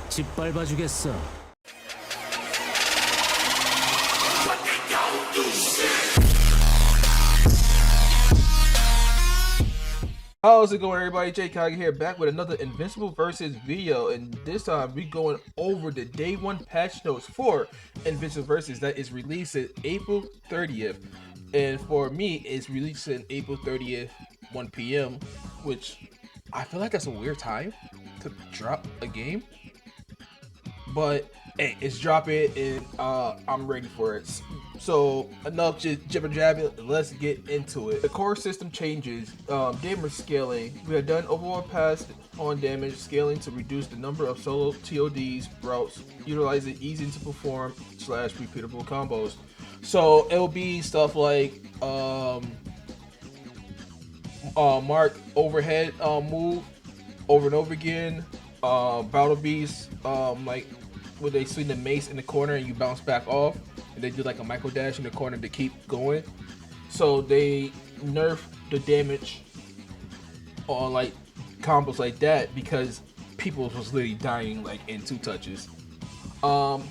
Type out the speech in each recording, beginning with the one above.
짓밟아 주겠어. How's it going, everybody? Jay Kage here, back with another Invincible versus video, and this time we going over the day 1 patch notes for Invincible versus that is releasing April 30th, and for me, it's releasing April 30th, 1 p.m., which I feel like that's a weird time to drop a game, but hey, it's dropping, and I'm ready for it. So enough just jibber jabbing, let's get into it. The core system changes, damage scaling. We have done overall pass on damage scaling to reduce the number of solo TODs routes, utilizing easy to perform / repeatable combos. So it'll be stuff like mark overhead move over and over again, battle beast, like where they swing the mace in the corner and you bounce back off, and they do like a micro dash in the corner to keep going. So they nerf the damage on like combos like that because people was literally dying like in 2 touches.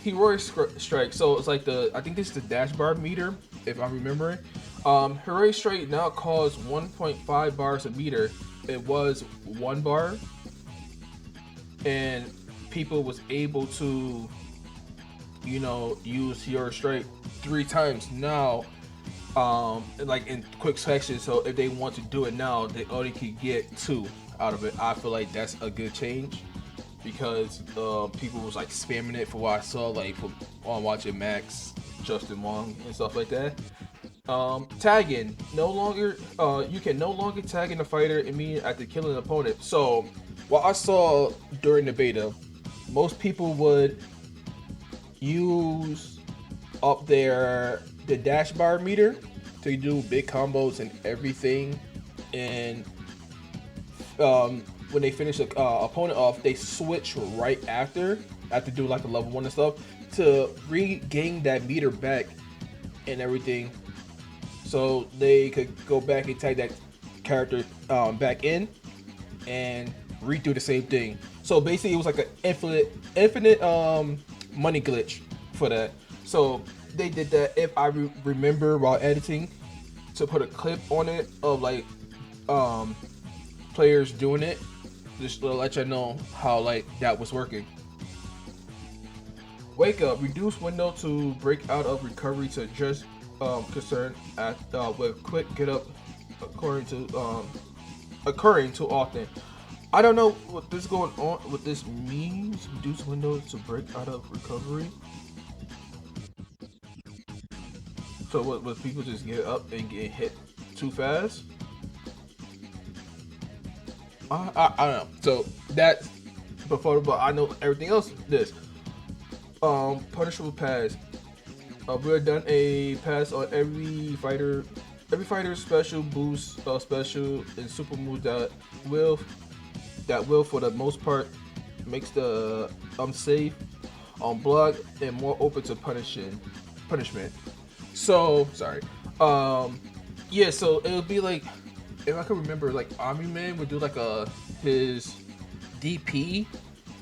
Heroic strike, so it's like I think this is the dash bar meter if I'm remembering. Heroic strike now costs 1.5 bars a meter. It was 1 bar, and people was able to, you know, use your strike 3 times now, like in quick sections. So if they want to do it now, they only could get 2 out of it. I feel like that's a good change because people was like spamming it for what I saw, like on watching Max, Justin Wong, and stuff like that. Tagging, no longer you can no longer tag in a fighter immediately after killing an opponent. So what I saw during the beta, most people would use up the dash bar meter to do big combos and everything, and when they finish the opponent off, they switch right after do like a level 1 and stuff to regain that meter back and everything, so they could go back and tag that character back in and redo the same thing. So basically it was like an infinite money glitch for that. So they did that, if I remember, while editing, to put a clip on it of like players doing it, just to let you know how like that was working. Wake up, reduce window to break out of recovery to address concern at with quick get up occurring too often. I don't know what this going on, what this means. Reduce windows to break out of recovery. So what people just get up and get hit too fast? I don't know. So that's before, but I know everything else. This punishable pass. We've done a pass on every fighter's special boost, special and super moves that will for the most part makes the safe, block, and more open to punishment. So sorry. Yeah, so it would be like, if I could remember, like Omni-man would do like his DP,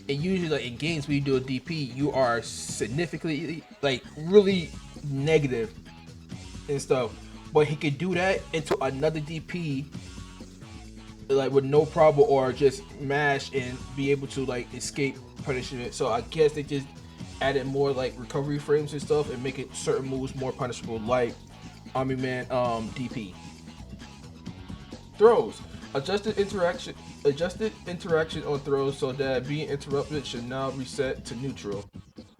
and usually like in games when you do a DP, you are significantly like really negative and stuff, but he could do that into another DP like with no problem, or just mash and be able to like escape punishment. So I guess they just added more like recovery frames and stuff and make it certain moves more punishable, like Omni-man DP. Throws, adjusted interaction on throws so that being interrupted should now reset to neutral.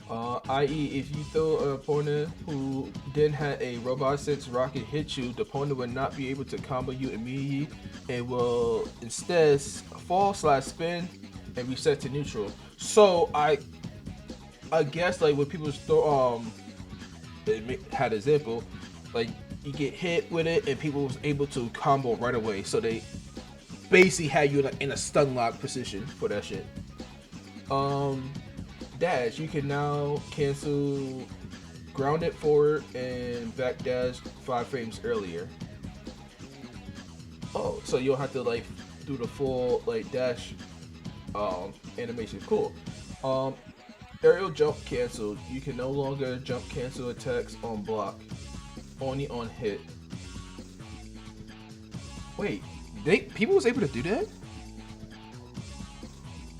I.e., if you throw an opponent who then had a robot sense rocket hit you, the opponent will not be able to combo you immediately and will instead fall / spin and reset to neutral. So I guess like when people throw had an example, like you get hit with it and people was able to combo right away, so they basically had you like in a stun lock position for that shit. Dash, you can now cancel grounded forward and back dash 5 frames earlier. Oh, so you'll have to like do the full like dash animation. Cool. Um, Aerial jump canceled. You can no longer jump cancel attacks on block, only on hit. Wait, they people was able to do that?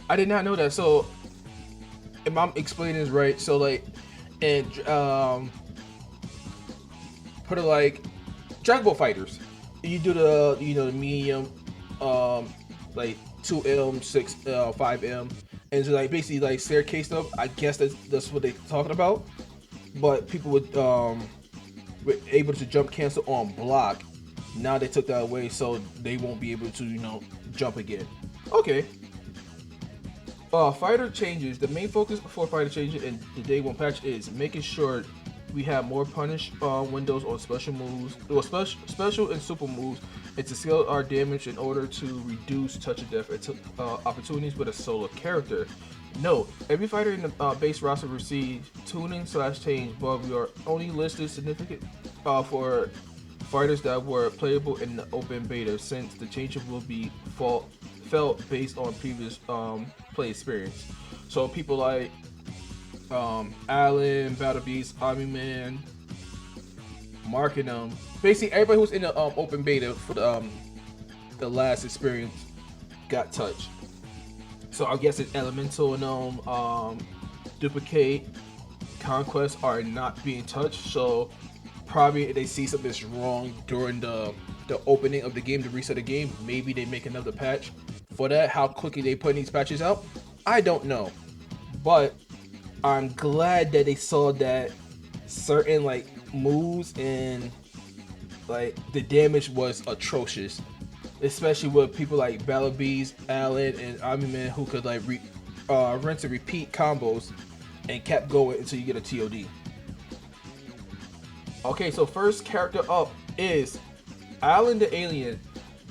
I did not know that. So, if I'm explaining this right, so like, and put it like Dragon Ball Fighters, you do the the medium, like 2M, 5M, and it's like basically like staircase stuff. I guess that's what they're talking about. But people would were able to jump cancel on block. Now they took that away, so they won't be able to jump again. Okay. Fighter changes. The main focus for fighter changes in the day one patch is making sure we have more punish windows on special moves, or special and super moves, and to scale our damage in order to reduce touch of death opportunities with a solo character. No, every fighter in the base roster receives tuning / change, but we are only listed significant for fighters that were playable in the open beta, since the changes will be felt based on previous play experience. So people like Allen, Battle Beast, Omni-man, marking them. Basically, everybody who's in the open beta for the last experience got touched. So I guess it's Elemental and Duplicate, Conquest are not being touched. So probably if they see something's wrong during the opening of the game to reset the game, maybe they make another patch for that. How quickly they put these patches out, I don't know. But I'm glad that they saw that certain like moves and like the damage was atrocious, especially with people like Battle Beast, Allen, and Omni-man who could like rinse and repeat combos and kept going until you get a TOD. Okay, so first character up is Allen the Alien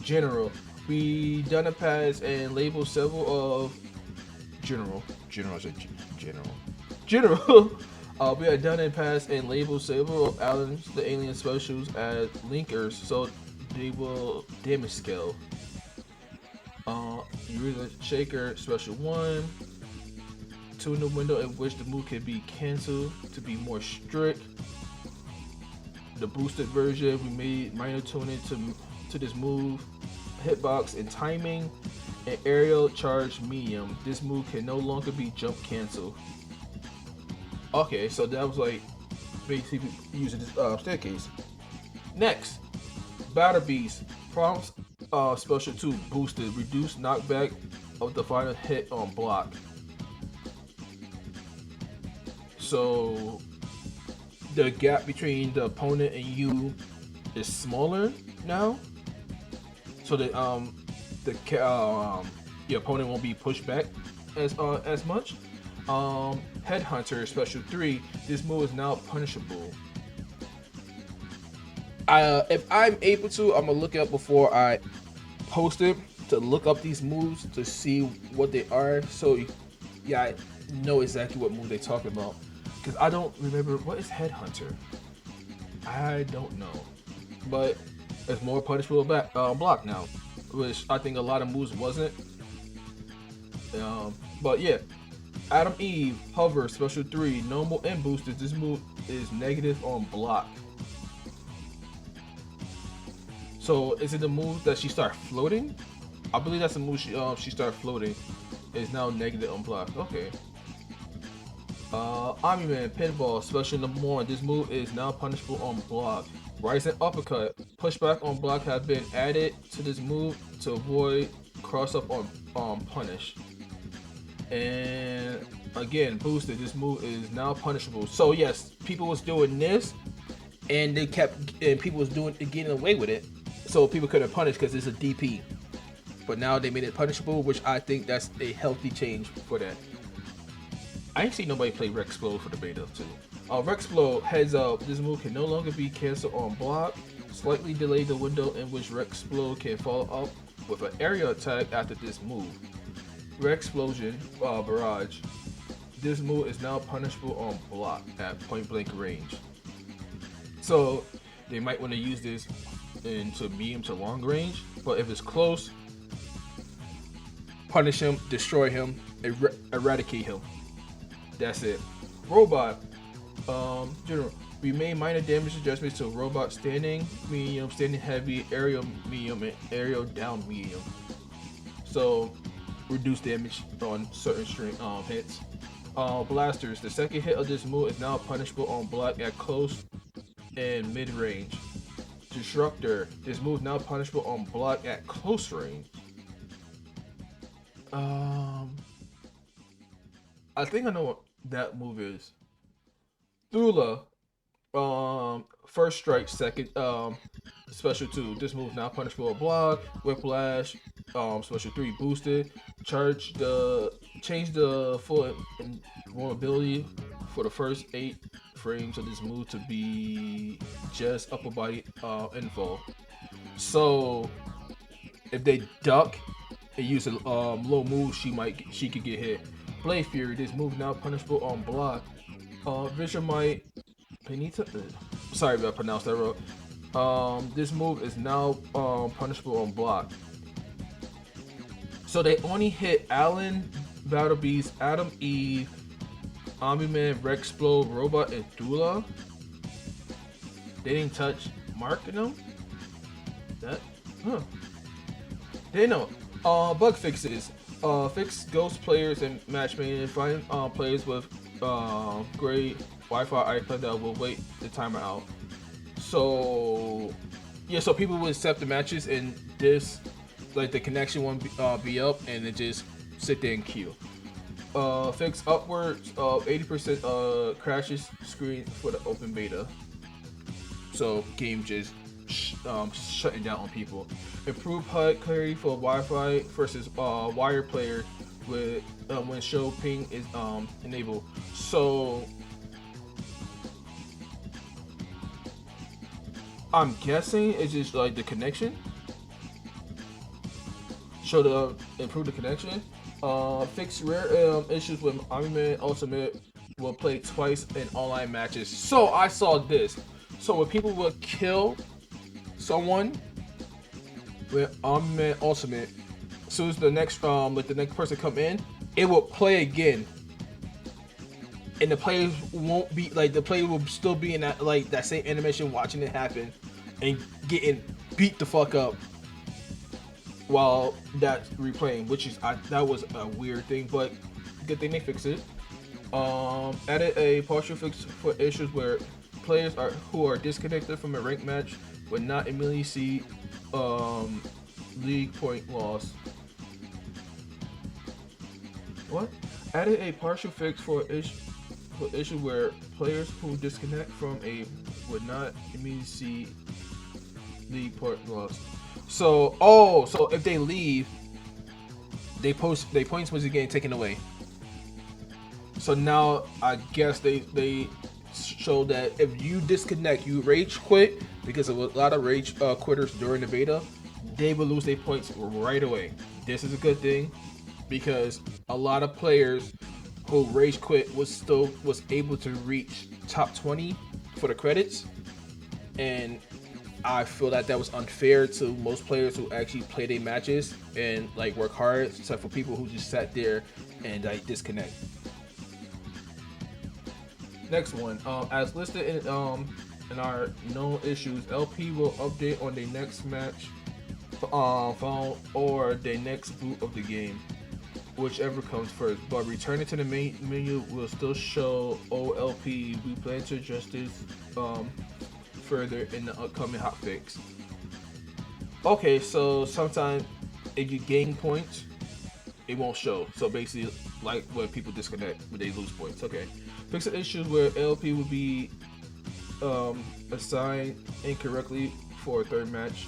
General. We done a pass and labeled several of General. We had done a pass and labeled several of Allen's the Alien specials as linkers, so they will damage scale. You read the Shaker Special 1. Tune the window in which the move can be cancelled to be more strict. The boosted version, we made minor tuning to this move, hitbox and timing, and aerial charge medium. This move can no longer be jump cancel. Okay, so that was like basically using this staircase. Next, Battle Beast prompts special 2 boosted, reduce knockback of the final hit on block. So the gap between the opponent and you is smaller now, so that your opponent won't be pushed back as much. Headhunter Special 3. This move is now punishable. If I'm able to, I'm gonna look it up before I post it to look up these moves to see what they are. So yeah, I know exactly what move they're talking about, because I don't remember what is Headhunter. I don't know, but it's more punishable block now, which I think a lot of moves wasn't. But yeah, Adam Eve Hover Special 3, normal and boosted. This move is negative on block. So is it the move that she start floating? I believe that's the move she start floating. Is now negative on block. Okay. Omni-man Pinball Special number 1. This move is now punishable on block. Rising Uppercut. Pushback on block have been added to this move to avoid cross up on punish. And again, boosted. This move is now punishable. So yes, people was doing this, and people was getting away with it. So people couldn't punish because it's a DP. But now they made it punishable, which I think that's a healthy change for that. I ain't seen nobody play Rexplode for the beta too. Rexplode heads up. This move can no longer be canceled on block. Slightly delay the window in which Rexplode can follow up with an area attack after this move. Rexplosion Barrage. This move is now punishable on block at point blank range. So they might want to use this into medium to long range, but if it's close, punish him, destroy him, eradicate him. That's it. Robot. General. We made minor damage adjustments to robot standing, medium, standing heavy, aerial medium, and aerial down medium. So reduce damage on certain string hits. Blasters. The second hit of this move is now punishable on block at close and mid range. Disruptor. This move is now punishable on block at close range. Um, I think I know what that move is. Thula. First strike, second special two. This move now punishable on block. Whiplash. Special three boosted. Change the full vulnerability for the first 8 frames of this move to be just upper body info. So if they duck and use a low move, she could get hit. Blade Fury. This move now punishable on block. Vision Might. Penita. Sorry if I pronounced that wrong. This move is now punishable on block. So they only hit Alan, Battle Beast, Adam Eve, Omni-man, Rexplode, Robot, and Thula. They didn't touch Mark in them? That? Huh. They know. Bug fixes. Fix ghost players and matchmaking. Find players with great Wi-Fi iPad that will wait the timer out. So yeah, so people will accept the matches and this, like the connection won't be up and it just sit there and queue. Fix upwards of 80% crashes screen for the open beta. So game just shutting down on people. Improve HUD clarity for Wi-Fi versus wired player with when show ping is enabled. So I'm guessing it's just like the connection. Show the improve the connection. Fix rare issues with Omni-man Ultimate will play twice in online matches. So I saw this. So when people will kill someone with Omni-man Ultimate, as soon as the next like the next person come in, it will play again. And the players won't be like the player will still be in that like that same animation watching it happen and getting beat the fuck up while that's replaying, which is that was a weird thing, but good thing they fixed it. Added a partial fix for issues where players who are disconnected from a ranked match would not immediately see league point loss. What? Added a partial fix for issue where players who disconnect from a would not immediately see league point loss. So so if they leave, they points was getting taken away. So now I guess they show that if you disconnect, you rage quit, because of a lot of rage quitters during the beta, they will lose their points right away. This is a good thing because a lot of players who rage quit was able to reach top 20 for the credits, and I feel that was unfair to most players who actually play their matches and like work hard, except for people who just sat there and like disconnect. Next one, as listed in our known issues, LP will update on the next match phone or the next boot of the game, whichever comes first. But returning to the main menu will still show OLP. We plan to adjust this further in the upcoming hotfix. Okay, so sometimes if you gain points, it won't show. So basically, like when people disconnect, when they lose points. Okay, fix the issues where LP will be assigned incorrectly for a third match.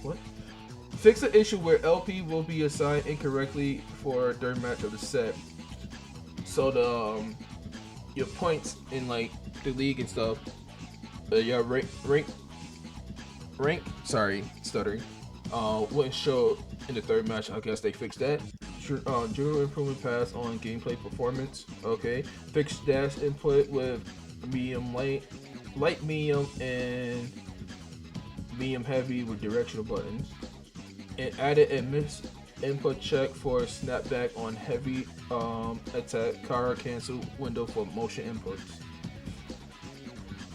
What? Fix the issue where LP will be assigned incorrectly for a third match of the set. So the your points in like the league and stuff. Your rank. Sorry, stuttering. Wouldn't show in the third match. I guess they fixed that. General improvement pass on gameplay performance. Okay. Fixed dash input with medium light, medium, and medium heavy with directional buttons. And added Input check for snapback on heavy attack. Car cancel window for motion inputs.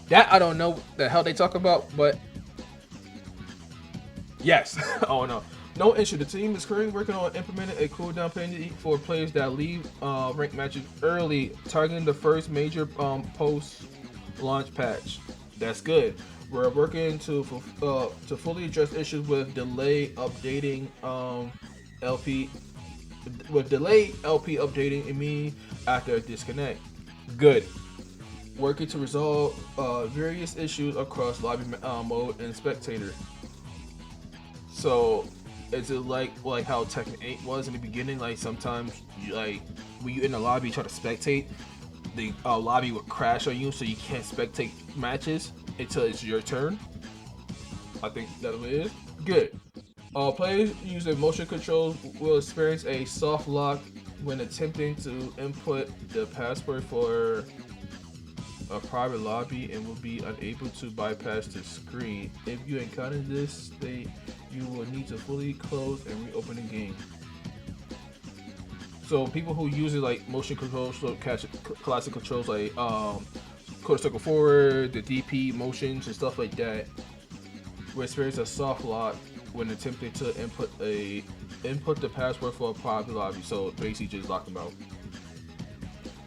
That I don't know the hell they talk about, but yes. Oh no. No issue. The team is currently working on implementing a cooldown penalty for players that leave ranked matches early, targeting the first major post-launch patch. That's good. We're working to fully address issues with delay updating LP LP updating immediately after a disconnect. Good. Working to resolve various issues across lobby mode and spectator. So, is it like how Tekken 8 was in the beginning? Like sometimes, like when you in the lobby try to spectate, the lobby would crash on you, so you can't spectate matches until it's your turn. I think that's what it is. Good. Players using motion controls will experience a soft lock when attempting to input the password for a private lobby and will be unable to bypass the screen. If you encounter this state, you will need to fully close and reopen the game. So people who use it like motion controls, so classic controls like quarter circle forward, the DP motions and stuff like that, will experience a soft lock when attempting to input the password for a private lobby. So basically just lock them out.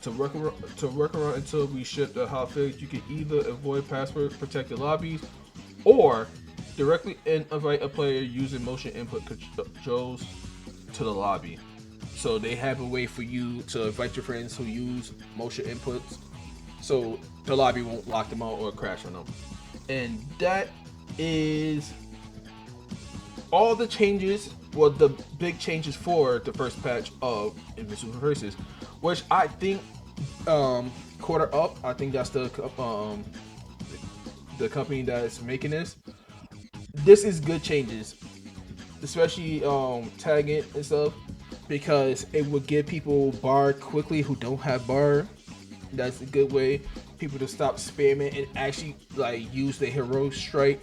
To work around until we ship the hotfix, you can either avoid password protected lobbies or directly invite a player using motion input controls to the lobby. So they have a way for you to invite your friends who use motion inputs, so the lobby won't lock them out or crash on them. And that is all the changes. Well, the big changes for the first patch of Invincible Versus, which I think quarter up. I think that's the company that's making this. This is good changes, especially tagging and stuff, because it would give people bar quickly who don't have bar. That's a good way people to stop spamming and actually like use the heroic strike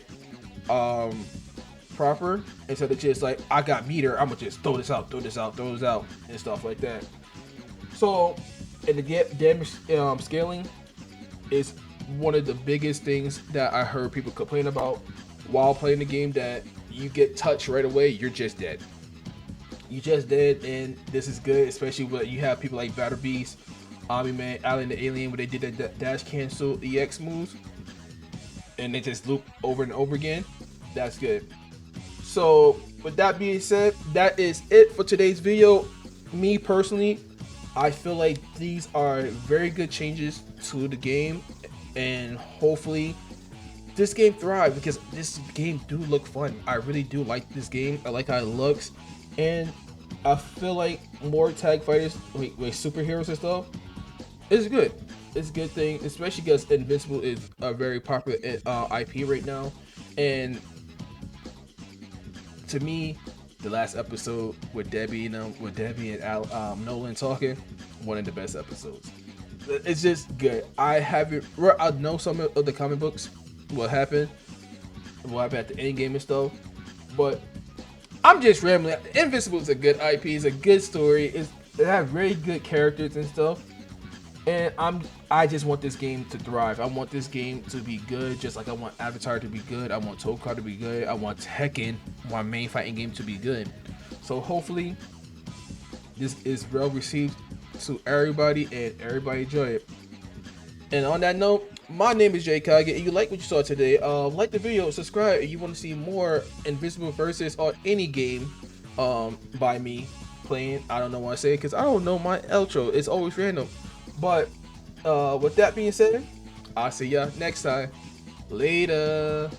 proper, instead of just like, I got meter, I'm gonna just throw this out and stuff like that. So, and the damage scaling is one of the biggest things that I heard people complain about while playing the game, that you get touched right away, you're just dead. You just dead, and this is good, especially when you have people like Battle Beast, Omni-man, Alien the Alien, where they did that dash cancel EX moves, and they just loop over and over again. That's good. So with that being said, that is it for today's video. Me personally, I feel like these are very good changes to the game, and hopefully this game thrives, because this game do look fun. I really do like this game. I like how it looks, and I feel like more tag fighters with superheroes and stuff is good. It's a good thing, especially because Invincible is a very popular IP right now. And to me, the last episode with Debbie and Nolan talking, one of the best episodes. It's just good. I know some of the comic books, what happened at the end game and stuff, but I'm just rambling. Invincible is a good IP. It's a good story. It has very good characters and stuff, and I just want this game to thrive. I want this game to be good, just like I want Avatar to be good. I want Tokar to be good. I want Tekken, my main fighting game, to be good. So hopefully this is well received to everybody and everybody enjoy it. And on that note, my name is Jay Kage. If you like what you saw today, like the video, subscribe if you want to see more Invincible Versus or any game by me playing. I don't know what I say, because I don't know my outro. It's always random. But with that being said, I'll see ya next time. Later.